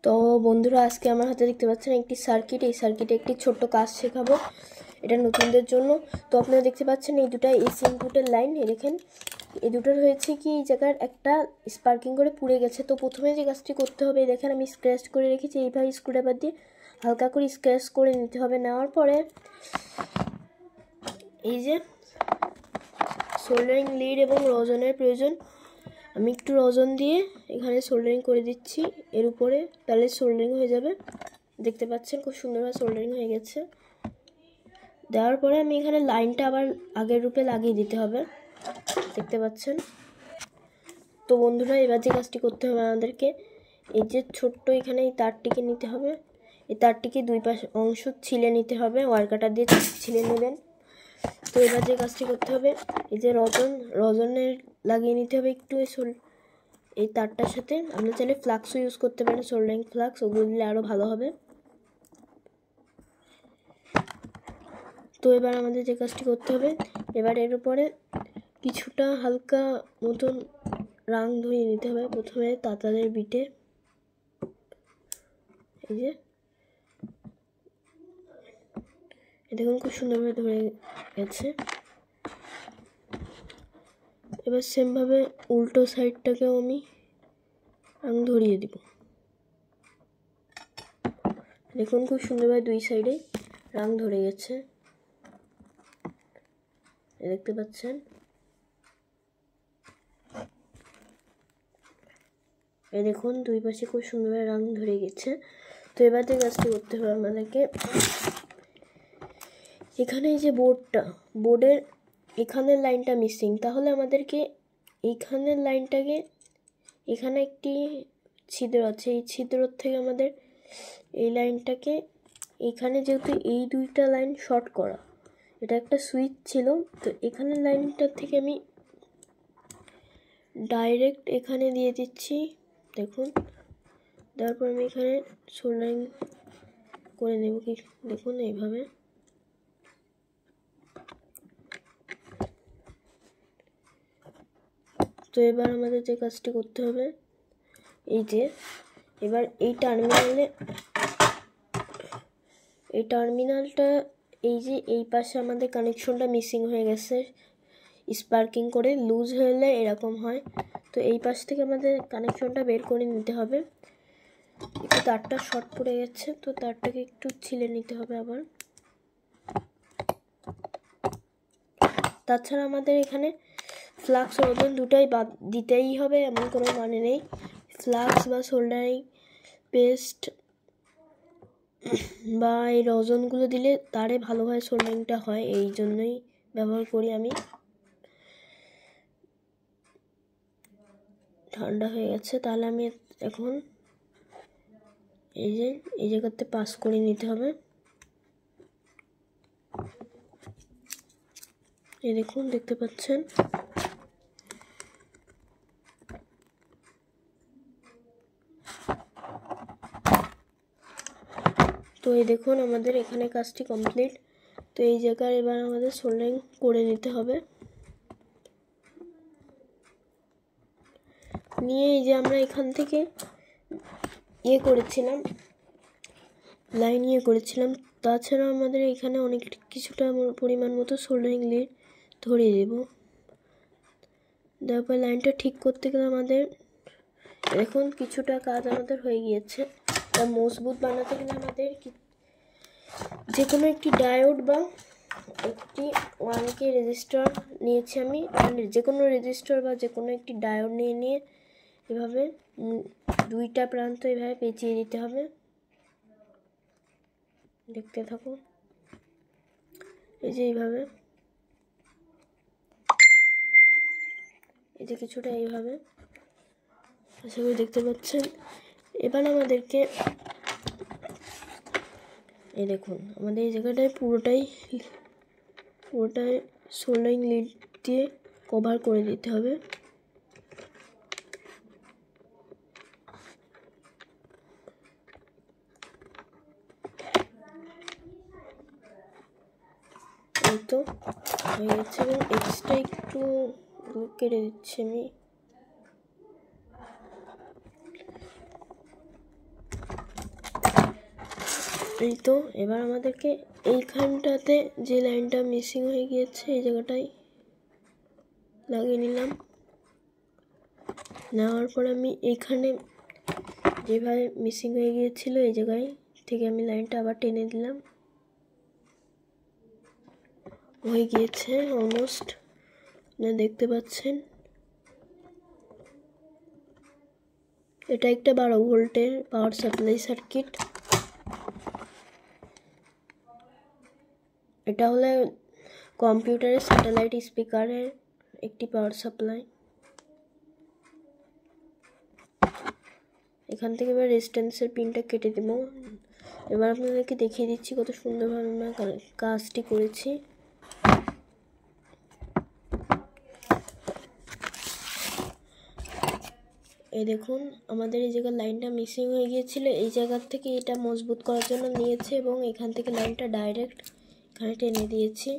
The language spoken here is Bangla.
তো বন্ধুরা, আজকে আমার হাতে দেখতে পাচ্ছেন একটি সার্কিট। এই সার্কিটে একটি ছোট্ট কাজ শেখাবো, এটা নতুনদের জন্য। তো আপনারা দেখতে পাচ্ছেন এই দুটো এসি ইনপুটের লাইন। দেখেন এই দুটোর হয়েছে কি, এই জায়গার একটা স্পার্কিং করে পুড়ে গেছে। তো প্রথমে যে কাজটি করতে হবে, দেখেন আমি স্ক্র্যাচ করে রেখেছি, এইভাবে স্ক্রুড্রাইভার দিয়ে হালকা করে স্ক্র্যাচ করে নিতে হবে। নেওয়ার পরে এই যে সোল্ডারিং লিড এবং রজনের প্রয়োজন, আমি একটু রজন দিয়ে এখানে সোল্ডারিং করে দিচ্ছি এর উপরে, তাহলে সোল্ডারিং হয়ে যাবে। দেখতে পাচ্ছেন খুব সুন্দরভাবে সোল্ডারিং হয়ে গেছে। দেওয়ার পরে আমি এখানে লাইনটা আবার আগের রূপে লাগিয়ে দিতে হবে, দেখতে পাচ্ছেন। তো বন্ধুরা, এবার যে কাজটি করতে হবে আমাদেরকে, এই যে ছোট্ট এখানে এই তারটিকে নিতে হবে, এই তারটিকে দুই পাশ অংশ ছিলে নিতে হবে, ওয়ার কাটার দিয়ে ছিলে নেবেন। তো এবার যে কাজটি করতে হবে, এই যে রজনের লাগিয়ে নিতে হবে একটু এই তারটার সাথে। আপনি চাইলে ফ্লাক্সও ইউজ করতে পারেন, সোল্ডারিং ফ্লাক্স, ওগুলো দিলে আরও ভালো হবে। তো এবার আমাদের যে কাজটি করতে হবে, এবার এর উপরে কিছুটা হালকা মতন রাং ধরিয়ে নিতে হবে। প্রথমে তাতারের বিটে এই যে দেখুন খুব সুন্দরভাবে ধরে গেছে। এবার সেমভাবে উল্টো সাইডটাকেও আমি রাং ধরিয়ে দিব। দেখুন খুব সুন্দরভাবে দুই সাইডে রাং ধরে গেছে, দেখতে পাচ্ছেন। এই দেখুন দুই পাশে খুব সুন্দরভাবে রাং ধরে গেছে। তো এবার যে কাজটি করতে হবে আমাদেরকে, এখানে এই যে বোর্ডের এখানের লাইনটা মিসিং, তাহলে আমাদেরকে এইখানের লাইনটাকে, এখানে একটি ছিদ্র আছে, এই ছিদ্র থেকে আমাদের এই লাইনটাকে, এখানে যেহেতু এই দুইটা লাইন শর্ট করা, এটা একটা সুইচ ছিল, তো এখানের লাইনটা থেকে আমি ডাইরেক্ট এখানে দিয়ে দিচ্ছি। দেখুন দেওয়ার পর আমি এখানে সোল্ডারিং করে নেব, কি দেখুন এইভাবে। তো এবার আমাদের যে কাজটি করতে হবে, এই যে এবার এই টার্মিনালটা এই যে এই পাশে আমাদের কানেকশনটা মিসিং হয়ে গেছে, স্পার্কিং করে লুজ হলে এরকম হয়। তো এই পাশ থেকে আমাদের কানেকশনটা বের করে নিতে হবে। একটু তারটা শর্ট পড়ে গেছে, তো তারটাকে একটু ছিলে নিতে হবে আবার। তাছাড়া আমাদের এখানে ফ্লাক্স রজন দুটাই বাদ দিতেই হবে, এমন কোনো মানে নেই। ফ্লাক্স বা সোল্ডারিং পেস্ট বা এই রজনগুলো দিলে তারে ভালোভাবে সোল্ডারিংটা হয়, এই জন্যই ব্যবহার করি আমি। ঠান্ডা হয়ে গেছে, তাহলে আমি এখন এই জায়গাতে পাস করে নিতে হবে। এই দেখুন দেখতে পাচ্ছেন। তো এই দেখুন আমাদের এখানে কাজটি কমপ্লিট। তো এই জায়গায় এবার আমাদের সোল্ডারিং করে নিতে হবে। নিয়ে এই যে আমরা এখান থেকে লাইন করেছিলাম, তাছাড়া আমাদের এখানে অনেক কিছুটা পরিমাণ মতো সোল্ডারিং লিড ধরিয়ে দেব। তারপর লাইনটা ঠিক করতে গেলে আমাদের দেখুন কিছুটা কাজ আমাদের হয়ে গিয়েছে। তা মজবুত বানাতে গেলে আমাদের যে কোনো একটি ডায়োড বা একটি 1K রেজিস্টার নিয়েছি আমি, যে কোনো রেজিস্টার বা যে কোনো একটি ডায়োড নিয়ে এভাবে দুইটা প্রান্ত এভাবে পেঁচিয়ে দিতে হবে। দেখতে থাকুন, এই যে এইভাবে, এই যে কিছুটা এইভাবে, আশা করি দেখতে পাচ্ছেন। এবার আমাদেরকে এই দেখুন আমাদের এই জায়গাটায় পুরোটাই সোল্ডারিং লিড দিয়ে কভার করে দিতে হবে। এই তো হয়ে গেছে, এবং এক্সট্রা একটু কেটে দিচ্ছি আমি। এই তো এবার আমাদেরকে এইখানটাতে যে লাইনটা মিসিং হয়ে গিয়েছে এই জায়গাটায় লাগিয়ে নিলাম। নেওয়ার পর আমি এইখানে যেভাবে মিসিং হয়ে গিয়েছিল এই জায়গায় থেকে আমি লাইনটা আবার টেনে দিলাম। হয়ে গিয়েছে অলমোস্ট, আপনারা দেখতে পাচ্ছেন। এটা একটা 12 ভোল্টের পাওয়ার সাপ্লাই সার্কিট। এটা হলো কম্পিউটারের স্যাটেলাইট স্পিকারের একটি পাওয়ার সাপ্লাই। এখান থেকে এবার রেজিস্ট্যান্সের পিনটা কেটে দেবো। এবার আপনাদেরকে দেখিয়ে দিচ্ছি কত সুন্দরভাবে আমরা কাজটি করেছি। এই দেখুন আমাদের এই জায়গার লাইনটা মিসিং হয়ে গিয়েছিল, এই জায়গার থেকে এটা মজবুত করার জন্য নিয়েছে এবং এখান থেকে লাইনটা ডাইরেক্ট এখানে টেনে দিয়েছি।